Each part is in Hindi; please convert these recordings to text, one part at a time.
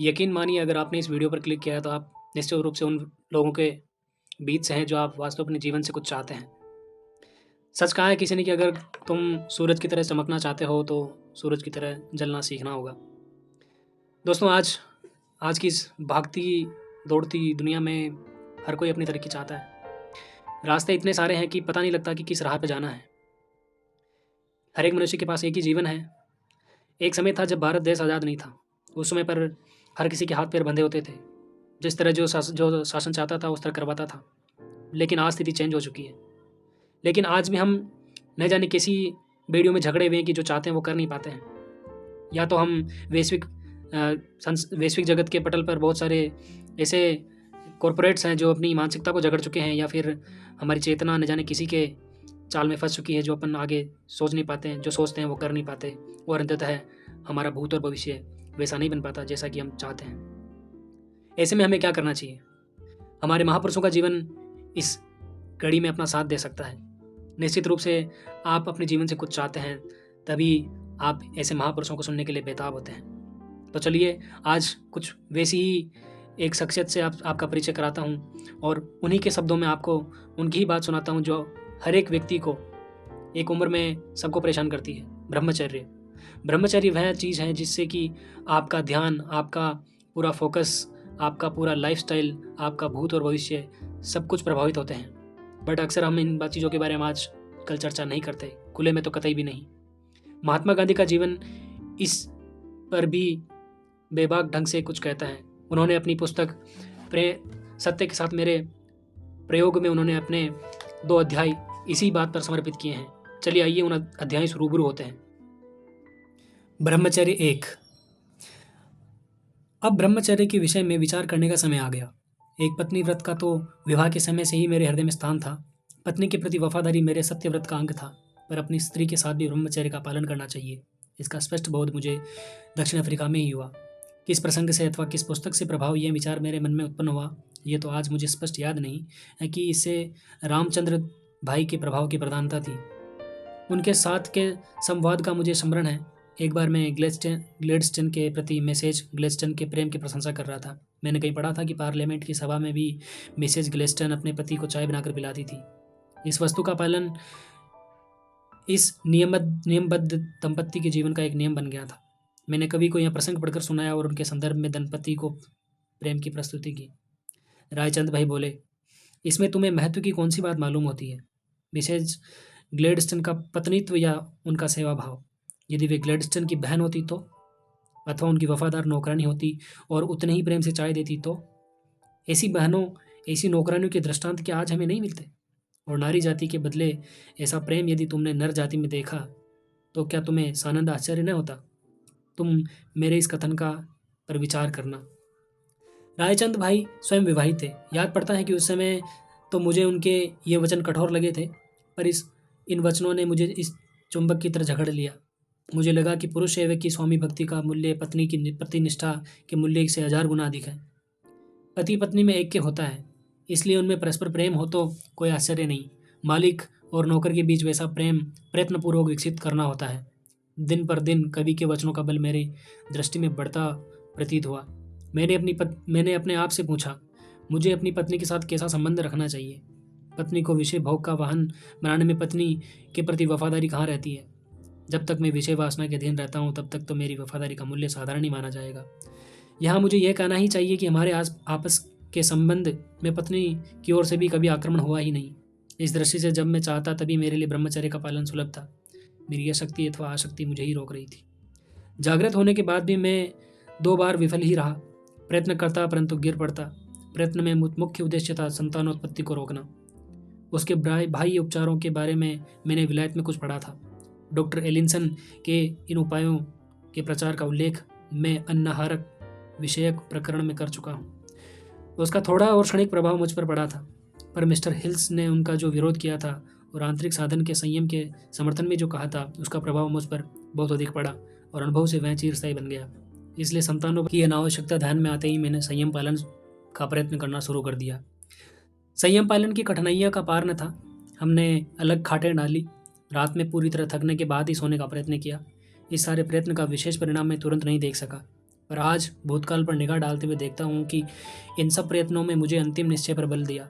यकीन मानिए अगर आपने इस वीडियो पर क्लिक किया है तो आप निश्चित रूप से उन लोगों के बीच से हैं जो आप वास्तव में अपने जीवन से कुछ चाहते हैं। सच कहा है किसी ने कि अगर तुम सूरज की तरह चमकना चाहते हो तो सूरज की तरह जलना सीखना होगा। दोस्तों आज आज की इस भागती दौड़ती दुनिया में हर कोई अपनी तरक्की चाहता है। रास्ते इतने सारे हैं कि पता नहीं लगता कि किस राह पे जाना है। हर एक मनुष्य के पास एक ही जीवन है। एक समय था जब भारत देश आज़ाद नहीं था। उस समय पर हर किसी के हाथ पैर बंधे होते थे। जिस तरह जो शासन चाहता था उस तरह करवाता था। लेकिन आज स्थिति चेंज हो चुकी है। लेकिन आज भी हम न जाने किसी बेड़ियों में झगड़े हुए हैं कि जो चाहते हैं वो कर नहीं पाते हैं। या तो हम वैश्विक जगत के पटल पर बहुत सारे ऐसे कॉरपोरेट्स हैं जो अपनी मानसिकता को जकड़ चुके हैं, या फिर हमारी चेतना न जाने किसी के चाल में फंस चुकी है जो अपन आगे सोच नहीं पाते हैं, जो सोचते हैं वो कर नहीं पाते, और अंततः हमारा भूत और भविष्य वैसा नहीं बन पाता जैसा कि हम चाहते हैं। ऐसे में हमें क्या करना चाहिए? हमारे महापुरुषों का जीवन इस कड़ी में अपना साथ दे सकता है। निश्चित रूप से आप अपने जीवन से कुछ चाहते हैं, तभी आप ऐसे महापुरुषों को सुनने के लिए बेताब होते हैं। तो चलिए आज कुछ वैसी ही एक शख्सियत से आपका परिचय कराता हूँ और उन्हीं के शब्दों में आपको उनकी ही बात सुनाता हूँ जो हर एक व्यक्ति को एक उम्र में सबको परेशान करती है। ब्रह्मचर्य। ब्रह्मचर्य वह चीज़ है जिससे कि आपका ध्यान, आपका पूरा फोकस, आपका पूरा लाइफस्टाइल, आपका भूत और भविष्य सब कुछ प्रभावित होते हैं। बट अक्सर हम इन चीज़ों के बारे में आज कल चर्चा नहीं करते, खुले में तो कतई भी नहीं। महात्मा गांधी का जीवन इस पर भी बेबाक ढंग से कुछ कहता है। उन्होंने अपनी पुस्तक सत्य के साथ मेरे प्रयोग में उन्होंने अपने 2 अध्याय इसी बात पर समर्पित किए हैं। चलिए आइए उन अध्यायों से रूबरू होते हैं। ब्रह्मचर्य 1। अब ब्रह्मचर्य के विषय में विचार करने का समय आ गया। एक पत्नी व्रत का तो विवाह के समय से ही मेरे हृदय में स्थान था। पत्नी के प्रति वफादारी मेरे सत्य व्रत का अंग था, पर अपनी स्त्री के साथ भी ब्रह्मचर्य का पालन करना चाहिए। इसका स्पष्ट बोध मुझे दक्षिण अफ्रीका में ही हुआ। किस प्रसंग से अथवा किस पुस्तक से प्रभाव यह विचार मेरे मन में उत्पन्न हुआ, ये तो आज मुझे स्पष्ट याद नहीं है कि इससे रामचंद्र भाई के प्रभाव की प्रधानता थी। उनके साथ के संवाद का मुझे स्मरण है। एक बार मैं ग्लेडस्टन के प्रति ग्लेडस्टन के प्रेम की प्रशंसा कर रहा था। मैंने कहीं पढ़ा था कि पार्लियामेंट की सभा में भी मिसेज ग्लेडस्टन अपने पति को चाय बनाकर पिलाती थी। इस वस्तु का पालन इस नियमबद्ध दंपत्ति के जीवन का एक नियम बन गया था। मैंने कवि को यह प्रसंग पढ़कर सुनाया और उनके संदर्भ में दंपति को प्रेम की प्रस्तुति की। रायचंद भाई बोले, इसमें तुम्हें महत्व की कौन सी बात मालूम होती है? मिसेज ग्लेडस्टन का पत्नीत्व या उनका सेवा भाव? यदि वे ग्लेडस्टन की बहन होती तो, अथवा उनकी वफादार नौकरानी होती और उतने ही प्रेम से चाय देती तो? ऐसी बहनों, ऐसी नौकरानियों के दृष्टांत क्या आज हमें नहीं मिलते? और नारी जाति के बदले ऐसा प्रेम यदि तुमने नर जाति में देखा तो क्या तुम्हें सानंद आश्चर्य न होता? तुम मेरे इस कथन का पर विचार करना। रायचंद भाई स्वयं विवाहित थे। याद पड़ता है कि उस समय तो मुझे उनके ये वचन कठोर लगे थे, पर इन वचनों ने मुझे इस चुंबक की तरह झगड़ लिया। मुझे लगा कि पुरुष सेवक की स्वामी भक्ति का मूल्य पत्नी की प्रतिनिष्ठा के मूल्य से 1000 गुना अधिक है। पति पत्नी में ऐक्य होता है, इसलिए उनमें परस्पर प्रेम हो तो कोई आश्चर्य नहीं। मालिक और नौकर के बीच वैसा प्रेम प्रयत्नपूर्वक विकसित करना होता है। दिन पर दिन कवि के वचनों का बल मेरी दृष्टि में बढ़ता प्रतीत हुआ। मैंने अपने आप से पूछा, मुझे अपनी पत्नी के साथ कैसा संबंध रखना चाहिए? पत्नी को विषय भोग का वाहन बनाने में पत्नी के प्रति वफादारी कहाँ रहती है? जब तक मैं विषय वासना के अधीन रहता हूँ तब तक तो मेरी वफादारी का मूल्य साधारण ही माना जाएगा। यहाँ मुझे यह कहना ही चाहिए कि हमारे आपस के संबंध में पत्नी की ओर से भी कभी आक्रमण हुआ ही नहीं। इस दृष्टि से जब मैं चाहता तभी मेरे लिए ब्रह्मचर्य का पालन सुलभ था। मेरी यह शक्ति अथवा आसक्ति मुझे ही रोक रही थी। जागृत होने के बाद भी मैं 2 बार विफल ही रहा। प्रयत्न करता परंतु गिर पड़ता। प्रयत्न में मुख्य उद्देश्य था संतानोत्पत्ति को रोकना। उसके बाह्य उपचारों के बारे में मैंने विलायत में कुछ पढ़ा था। डॉक्टर एलिंसन के इन उपायों के प्रचार का उल्लेख मैं अन्नहारक विषयक प्रकरण में कर चुका हूँ। उसका थोड़ा और क्षणिक प्रभाव मुझ पर पड़ा था, पर मिस्टर हिल्स ने उनका जो विरोध किया था और आंतरिक साधन के संयम के समर्थन में जो कहा था, उसका प्रभाव मुझ पर बहुत अधिक पड़ा और अनुभव से वह चिरस्थायी बन गया। इसलिए संतानों की अनावश्यकता ध्यान में आते ही मैंने संयम पालन का प्रयत्न करना शुरू कर दिया। संयम पालन की कठिनाइयाँ का पार न था। हमने अलग खाटें डाली। रात में पूरी तरह थकने के बाद ही सोने का प्रयत्न किया। इस सारे प्रयत्न का विशेष परिणाम मैं तुरंत नहीं देख सका, पर आज भूतकाल पर निगाह डालते हुए देखता हूँ कि इन सब प्रयत्नों में मुझे अंतिम निश्चय पर बल दिया।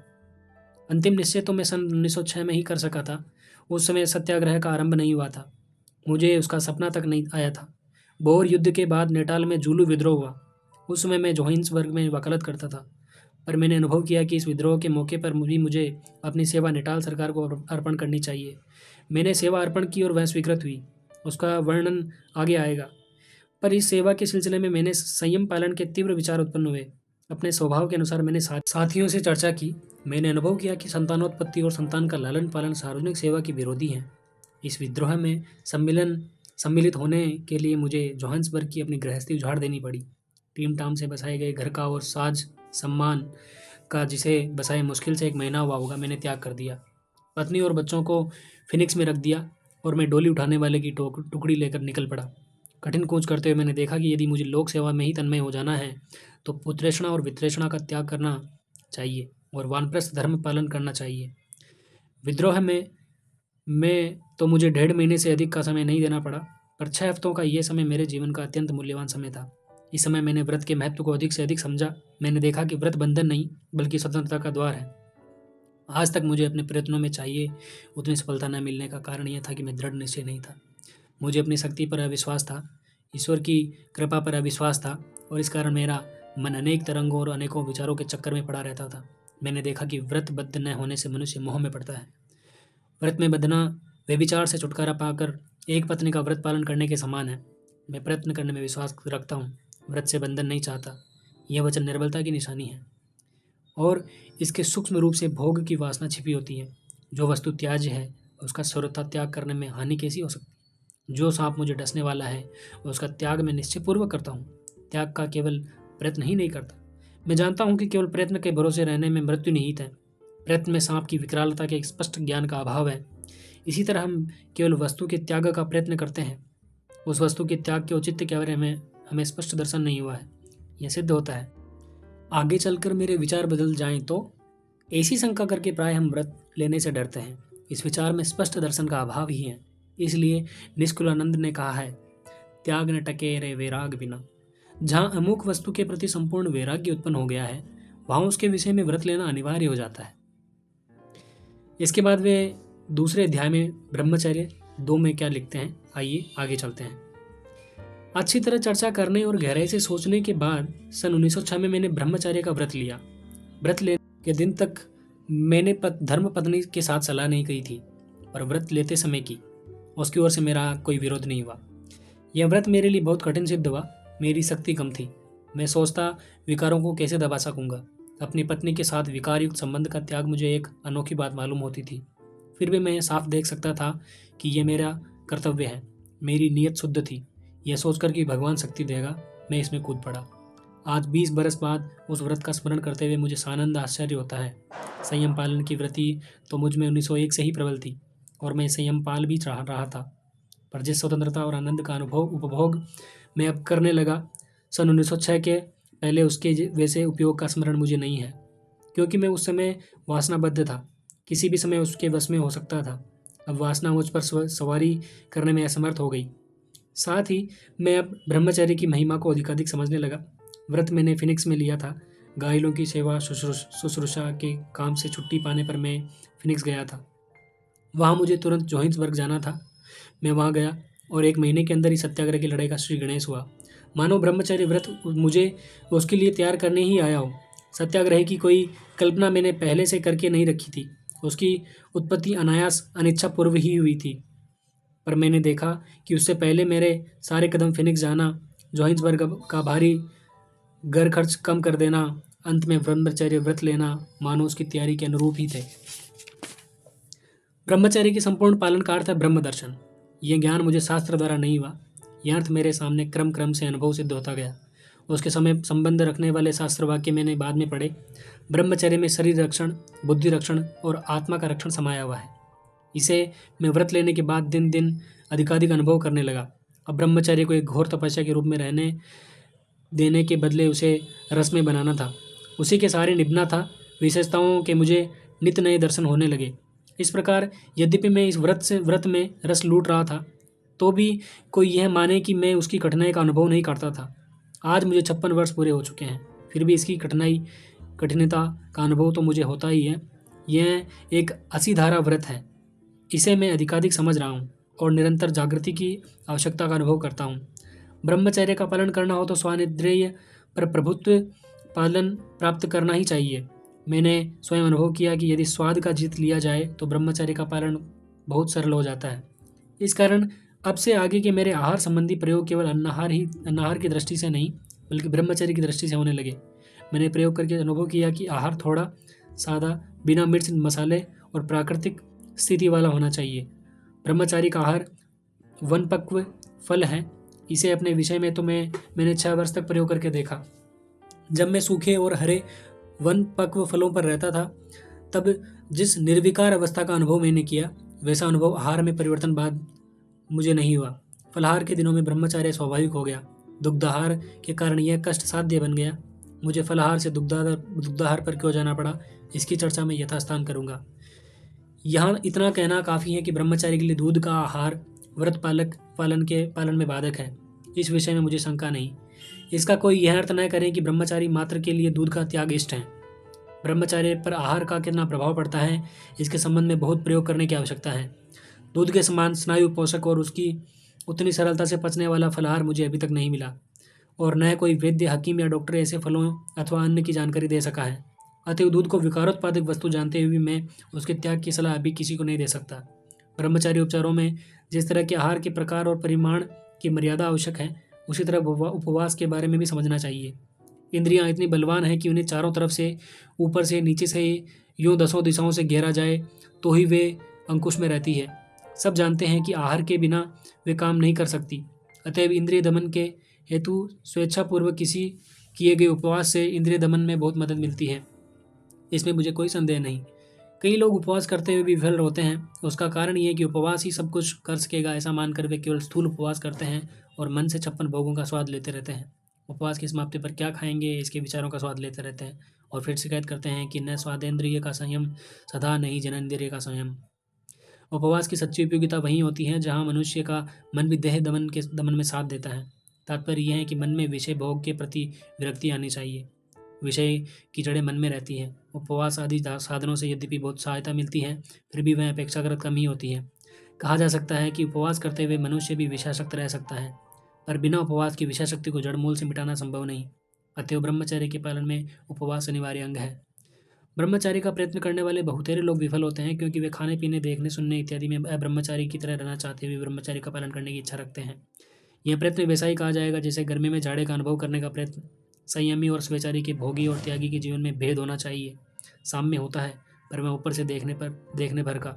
अंतिम निश्चय तो मैं सन 1906 में ही कर सका था। उस समय सत्याग्रह का आरंभ नहीं हुआ था। मुझे उसका सपना तक नहीं आया था। बोर युद्ध के बाद नेटाल में जुलू विद्रोह हुआ। उस समय मैं जोहानिसबर्ग में वकालत करता था। पर मैंने अनुभव किया कि इस विद्रोह के मौके पर भी मुझे अपनी सेवा नेटाल सरकार को अर्पण करनी चाहिए। मैंने सेवा अर्पण की और वह स्वीकृत हुई। उसका वर्णन आगे आएगा। पर इस सेवा के सिलसिले में मैंने संयम पालन के तीव्र विचार उत्पन्न हुए। अपने स्वभाव के अनुसार मैंने साथियों से चर्चा की। मैंने अनुभव किया कि संतानोत्पत्ति और संतान का लालन पालन सार्वजनिक सेवा के विरोधी हैं। इस विद्रोह में सम्मिलित होने के लिए मुझे जोहानिसबर्ग की अपनी गृहस्थी उजाड़ देनी पड़ी। टीम टाम से बसाए गए घर का और साज सम्मान का जिसे बसाए मुश्किल से 1 महीना हुआ होगा, मैंने त्याग कर दिया। पत्नी और बच्चों को फिनिक्स में रख दिया और मैं डोली उठाने वाले की टुकड़ी लेकर निकल पड़ा। कठिन कूच करते हुए मैंने देखा कि यदि मुझे लोक सेवा में ही तन्मय हो जाना है तो पुत्रेषणा और वित्रेषणा का त्याग करना चाहिए और वानप्रस्थ धर्म पालन करना चाहिए। विद्रोह में मैं तो मुझे 1.5 महीने से अधिक का समय नहीं देना पड़ा, पर 6 हफ्तों का यह समय मेरे जीवन का अत्यंत मूल्यवान समय था। इस समय मैंने व्रत के महत्व को अधिक से अधिक समझा। मैंने देखा कि व्रत बंधन नहीं बल्कि स्वतंत्रता का द्वार है। आज तक मुझे अपने प्रयत्नों में चाहिए उतनी सफलता न मिलने का कारण यह था कि मैं दृढ़ निश्चय नहीं था। मुझे अपनी शक्ति पर अविश्वास था, ईश्वर की कृपा पर अविश्वास था और इस कारण मेरा मन अनेक तरंगों और अनेकों विचारों के चक्कर में पड़ा रहता था। मैंने देखा कि व्रतबद्ध न होने से मनुष्य मोह में पड़ता है। व्रत में बंधना व्यभिचार से छुटकारा पाकर एक पत्नी का व्रत पालन करने के समान है। मैं प्रयत्न करने में विश्वास रखता हूँ, व्रत से बंधन नहीं चाहता। यह वचन निर्बलता की निशानी है और इसके सूक्ष्म रूप से भोग की वासना छिपी होती है। जो वस्तु त्याज्य है उसका सर्वथा त्याग करने में हानि कैसी हो सकती है? जो सांप मुझे डसने वाला है उसका त्याग मैं निश्चयपूर्वक करता हूँ। त्याग का केवल प्रयत्न ही नहीं करता। मैं जानता हूँ कि केवल प्रयत्न के भरोसे रहने में मृत्यु निहित है। प्रयत्न में सांप की विकरालता के एक स्पष्ट ज्ञान का अभाव है। इसी तरह हम केवल वस्तु के त्याग का प्रयत्न करते हैं, उस वस्तु के त्याग के औचित्य के बारे में हमें स्पष्ट दर्शन नहीं हुआ है। यह सिद्ध होता है आगे चलकर मेरे विचार बदल जाएं तो ऐसी शंका करके प्राय हम व्रत लेने से डरते हैं। इस विचार में स्पष्ट दर्शन का अभाव ही है। इसलिए निष्कुलानंद ने कहा है, त्याग न टके रे वैराग बिना। जहाँ अमुक वस्तु के प्रति संपूर्ण वैराग्य उत्पन्न हो गया है वहाँ उसके विषय में व्रत लेना अनिवार्य हो जाता है। इसके बाद वे दूसरे अध्याय में ब्रह्मचर्य 2 में क्या लिखते हैं, आइए आगे चलते हैं। अच्छी तरह चर्चा करने और गहराई से सोचने के बाद सन 1906 में मैंने ब्रह्मचर्य का व्रत लिया। व्रत लेने के दिन तक मैंने धर्म पत्नी के साथ सलाह नहीं की थी, पर व्रत लेते समय की। उसकी ओर से मेरा कोई विरोध नहीं हुआ। यह व्रत मेरे लिए बहुत कठिन सिद्ध हुआ। मेरी शक्ति कम थी। मैं सोचता विकारों को कैसे दबा सकूंगा। अपनी पत्नी के साथ विकारयुक्त संबंध का त्याग मुझे एक अनोखी बात मालूम होती थी। फिर भी मैं साफ देख सकता था कि यह मेरा कर्तव्य है। मेरी नीयत शुद्ध थी। यह सोचकर कि भगवान शक्ति देगा, मैं इसमें कूद पड़ा। आज 20 बरस बाद उस व्रत का स्मरण करते हुए मुझे सानंद आश्चर्य होता है। संयम पालन की वृत्ति तो मुझ में 1901 से ही प्रबल थी और मैं संयम पाल भी रहा था। पर जिस स्वतंत्रता और आनंद का उपभोग मैं अब करने लगा, सन 1906 के पहले उसके वैसे उपयोग का स्मरण मुझे नहीं है, क्योंकि मैं उस समय वासनाबद्ध था। किसी भी समय उसके वश में हो सकता था। अब वासना मुझ पर सवारी करने में असमर्थ हो गई। साथ ही मैं अब ब्रह्मचर्य की महिमा को अधिकाधिक समझने लगा। व्रत मैंने फिनिक्स में लिया था। घायलों की सेवा शुश्रूषा के काम से छुट्टी पाने पर मैं फिनिक्स गया था। वहाँ मुझे तुरंत जोहानिसबर्ग जाना था। मैं वहाँ गया और 1 महीने के अंदर ही सत्याग्रह की लड़ाई का श्री गणेश हुआ। मानो ब्रह्मचर्य व्रत मुझे उसके लिए तैयार करने ही आया हो। सत्याग्रह की कोई कल्पना मैंने पहले से करके नहीं रखी थी। उसकी उत्पत्ति अनायास अनिच्छा पूर्व ही हुई थी। पर मैंने देखा कि उससे पहले मेरे सारे कदम फिनिक्स जाना, जोहानिसबर्ग का भारी घर खर्च कम कर देना, अंत में ब्रह्मचर्य व्रत लेना मानो उसकी तैयारी के अनुरूप ही थे। ब्रह्मचर्य के संपूर्ण पालन का अर्थ है ब्रह्म दर्शन। यह ज्ञान मुझे शास्त्र द्वारा नहीं हुआ। यह अर्थ मेरे सामने क्रम क्रम से अनुभव सिद्ध होता गया। उसके समय संबंध रखने वाले शास्त्र वाक्य मैंने बाद में पढ़े। ब्रह्मचर्य में शरीर रक्षण, बुद्धि रक्षण और आत्मा का रक्षण समाया हुआ है। इसे मैं व्रत लेने के बाद दिन दिन अधिकाधिक अनुभव करने लगा। अब ब्रह्मचर्य को एक घोर तपस्या के रूप में रहने देने के बदले उसे रस में बनाना था। उसी के सहारे निभना था। विशेषताओं के मुझे नित्य नए दर्शन होने लगे। इस प्रकार यद्यपि मैं इस व्रत में रस लूट रहा था, तो भी कोई यह माने कि मैं उसकी कठिनाई का अनुभव नहीं करता था। आज मुझे 56 वर्ष पूरे हो चुके हैं, फिर भी इसकी कठिनता का अनुभव तो मुझे होता ही है। यह एक असीधारा व्रत है। इसे मैं अधिकाधिक समझ रहा हूँ और निरंतर जागृति की आवश्यकता का अनुभव करता हूँ। ब्रह्मचर्य का पालन करना हो तो स्वानिद्रेय पर प्रभुत्व पालन प्राप्त करना ही चाहिए। मैंने स्वयं अनुभव किया कि यदि स्वाद का जीत लिया जाए तो ब्रह्मचर्य का पालन बहुत सरल हो जाता है। इस कारण अब से आगे के मेरे आहार संबंधी प्रयोग केवल अन्नाहार की दृष्टि से नहीं, बल्कि ब्रह्मचर्य की दृष्टि से होने लगे। मैंने प्रयोग करके अनुभव किया कि आहार थोड़ा सादा, बिना मिर्च मसाले और प्राकृतिक स्थिति वाला होना चाहिए। ब्रह्मचारी का आहार वन पक्व फल है। इसे अपने विषय में तो मैंने 6 वर्ष तक प्रयोग करके देखा। जब मैं सूखे और हरे वन पक्व फलों पर रहता था, तब जिस निर्विकार अवस्था का अनुभव मैंने किया, वैसा अनुभव आहार में परिवर्तन बाद मुझे नहीं हुआ। फलाहार के दिनों में ब्रह्मचर्य स्वाभाविक हो गया। दुग्धाहार के कारण यह कष्ट साध्य बन गया। मुझे फलाहार से दुग्धाहार पर क्यों जाना पड़ा, इसकी चर्चा में यथास्थान करूंगा। यहाँ इतना कहना काफ़ी है कि ब्रह्मचारी के लिए दूध का आहार व्रत पालन में बाधक है। इस विषय में मुझे शंका नहीं। इसका कोई यह अर्थ न करें कि ब्रह्मचारी मात्र के लिए दूध का त्याग इष्ट है। ब्रह्मचार्य पर आहार का कितना प्रभाव पड़ता है, इसके संबंध में बहुत प्रयोग करने की आवश्यकता है। दूध के समान स्नायु पोषक और उसकी उतनी सरलता से पचने वाला फलाहार मुझे अभी तक नहीं मिला, और न कोई वैद्य, हकीम या डॉक्टर ऐसे फलों अथवा अन्न की जानकारी दे सका है। अतएव दूध को विकारोत्पादक वस्तु जानते हुए भी मैं उसके त्याग की सलाह अभी किसी को नहीं दे सकता। ब्रह्मचारी उपचारों में जिस तरह के आहार के प्रकार और परिमाण की मर्यादा आवश्यक है, उसी तरह उपवास के बारे में भी समझना चाहिए। इंद्रियां इतनी बलवान हैं कि उन्हें चारों तरफ से, ऊपर से, नीचे से यूं 10 दिशाओं से घेरा जाए तो ही वे अंकुश में रहती है। सब जानते हैं कि आहार के बिना वे काम नहीं कर सकती। अतएव इंद्रिय दमन के हेतु स्वेच्छापूर्वक किसी किए गए उपवास से इंद्रिय दमन में बहुत मदद मिलती है। इसमें मुझे कोई संदेह नहीं। कई लोग उपवास करते हुए भी विफल होते हैं। उसका कारण ये है कि उपवास ही सब कुछ कर सकेगा ऐसा मानकर वे केवल स्थूल उपवास करते हैं और मन से 56 भोगों का स्वाद लेते रहते हैं। उपवास की समाप्ति पर क्या खाएंगे, इसके विचारों का स्वाद लेते रहते हैं और फिर शिकायत करते हैं कि न स्वादेंद्रिय का संयम सदा, नहीं जनेंद्रिय का संयम। उपवास की सच्ची उपयोगिता वहीं होती है जहाँ मनुष्य का मन भी देह दमन में साथ देता है। तात्पर्य यह है कि मन में विषय भोग के प्रति विरक्ति आनी चाहिए। विषय की जड़ें मन में रहती हैं। उपवास आदि साधनों से यद्यपि बहुत सहायता मिलती है, फिर भी वह अपेक्षाकृत कम ही होती है। कहा जा सकता है कि उपवास करते हुए मनुष्य भी विषयासक्त रह सकता है, पर बिना उपवास की विषयाशक्ति को जड़मूल से मिटाना संभव नहीं। अतएव ब्रह्मचर्य के पालन में उपवास अनिवार्य अंग है। ब्रह्मचारी का प्रयत्न करने वाले बहुतेरे लोग विफल होते हैं, क्योंकि वे खाने पीने, देखने सुनने इत्यादि में अब्रह्मचारी की तरह रहना चाहते हुए ब्रह्मचारी का पालन करने की इच्छा रखते हैं। यह प्रयत्न वैसा ही कहा जाएगा जैसे गर्मी में जाड़े का अनुभव करने का प्रयत्न। संयमी और स्वेचारी के, भोगी और त्यागी के जीवन में भेद होना चाहिए। साम्य होता है, पर वह ऊपर से देखने भर का।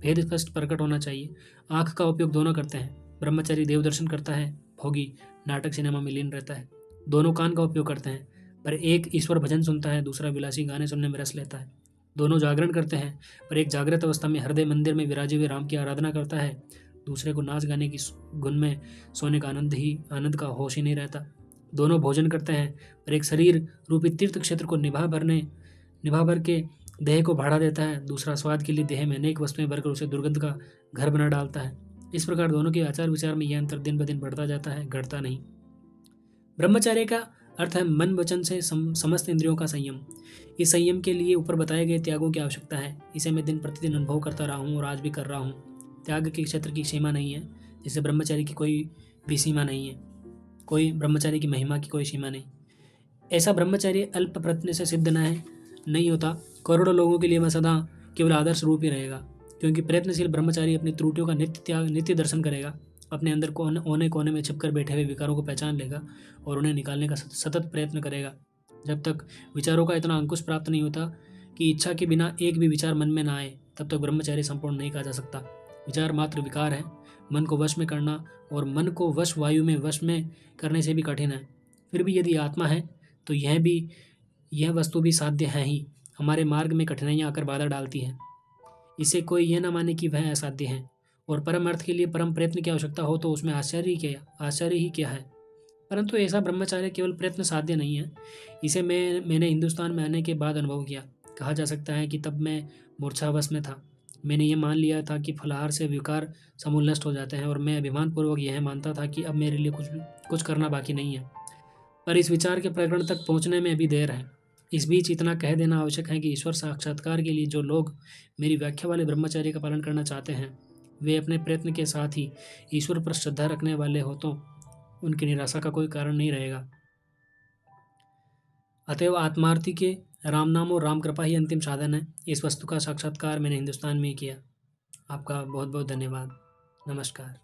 भेद स्पष्ट प्रकट होना चाहिए। आँख का उपयोग दोनों करते हैं। ब्रह्मचारी देवदर्शन करता है, भोगी नाटक सिनेमा में लीन रहता है। दोनों कान का उपयोग करते हैं, पर एक ईश्वर भजन सुनता है, दूसरा विलासी गाने सुनने में रस लेता है। दोनों जागरण करते हैं, पर एक जागृत अवस्था में हृदय मंदिर में विराजे हुए राम की आराधना करता है, दूसरे को नाच गाने की गुन में सोने का आनंद का होश ही नहीं रहता। दोनों भोजन करते हैं, पर एक शरीर रूपी तीर्थ क्षेत्र को निभा भर के देह को भाड़ा देता है, दूसरा स्वाद के लिए देह में अनेक वस्तुएं भरकर उसे दुर्गंध का घर बना डालता है। इस प्रकार दोनों के आचार विचार में यह अंतर दिन ब दिन बढ़ता जाता है, घटता नहीं। ब्रह्मचर्य का अर्थ है मन वचन से समस्त इंद्रियों का संयम। इस संयम के लिए ऊपर बताए गए त्यागों की आवश्यकता है। इसे मैं दिन प्रतिदिन अनुभव करता रहा हूँ और आज भी कर रहा हूँ। त्याग के क्षेत्र की सीमा नहीं है, जिससे ब्रह्मचारी की कोई भी सीमा नहीं है। कोई ब्रह्मचारी की महिमा की कोई सीमा नहीं। ऐसा ब्रह्मचर्य अल्प प्रयत्न से सिद्ध नहीं होता। करोड़ों लोगों के लिए वह सदा केवल आदर्श रूप ही रहेगा, क्योंकि प्रयत्नशील ब्रह्मचारी अपनी त्रुटियों का नित्य दर्शन करेगा, अपने अंदर कोने कोने में छिपकर बैठे हुए विकारों को पहचान लेगा और उन्हें निकालने का सतत प्रयत्न करेगा। जब तक विचारों का इतना अंकुश प्राप्त नहीं होता कि इच्छा के बिना एक भी विचार मन में ना आए, तब तक ब्रह्मचर्य संपूर्ण नहीं कहा जा सकता। विचार मात्र विकार है। मन को वश में करना और मन को वायु में वश में करने से भी कठिन है। फिर भी यदि आत्मा है तो यह वस्तु भी साध्य है ही। हमारे मार्ग में कठिनाइयाँ आकर बाधा डालती हैं। इसे कोई यह न माने कि वह असाध्य है, और परम अर्थ के लिए परम प्रयत्न की आवश्यकता हो तो उसमें आश्चर्य ही क्या है। परंतु ऐसा ब्रह्मचार्य केवल प्रयत्न साध्य नहीं है। इसे मैंने हिंदुस्तान में आने के बाद अनुभव किया। कहा जा सकता है कि तब मैं मूर्छावश में था। मैंने ये मान लिया था कि फलाहार से विकार समूल नष्ट हो जाते हैं, और मैं अभिमानपूर्वक यह मानता था कि अब मेरे लिए कुछ करना बाकी नहीं है। पर इस विचार के प्रकरण तक पहुँचने में अभी देर है। इस बीच इतना कह देना आवश्यक है कि ईश्वर साक्षात्कार के लिए जो लोग मेरी व्याख्या वाले ब्रह्मचर्य का पालन करना चाहते हैं, वे अपने प्रयत्न के साथ ही ईश्वर पर श्रद्धा रखने वाले हो तो उनकी निराशा का कोई कारण नहीं रहेगा। अतएव आत्मार्थी के राम नाम और राम कृपा ही अंतिम साधन है। इस वस्तु का साक्षात्कार मैंने हिंदुस्तान में ही किया। आपका बहुत बहुत धन्यवाद। नमस्कार।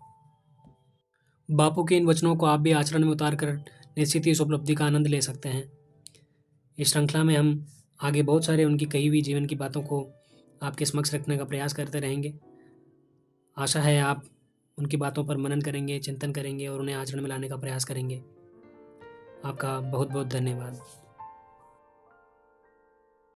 बापू के इन वचनों को आप भी आचरण में उतार कर निश्चित ही इस उपलब्धि का आनंद ले सकते हैं। इस श्रृंखला में हम आगे बहुत सारे उनकी कही हुई जीवन की बातों को आपके समक्ष रखने का प्रयास करते रहेंगे। आशा है आप उनकी बातों पर मनन करेंगे, चिंतन करेंगे और उन्हें आचरण में लाने का प्रयास करेंगे। आपका बहुत बहुत धन्यवाद।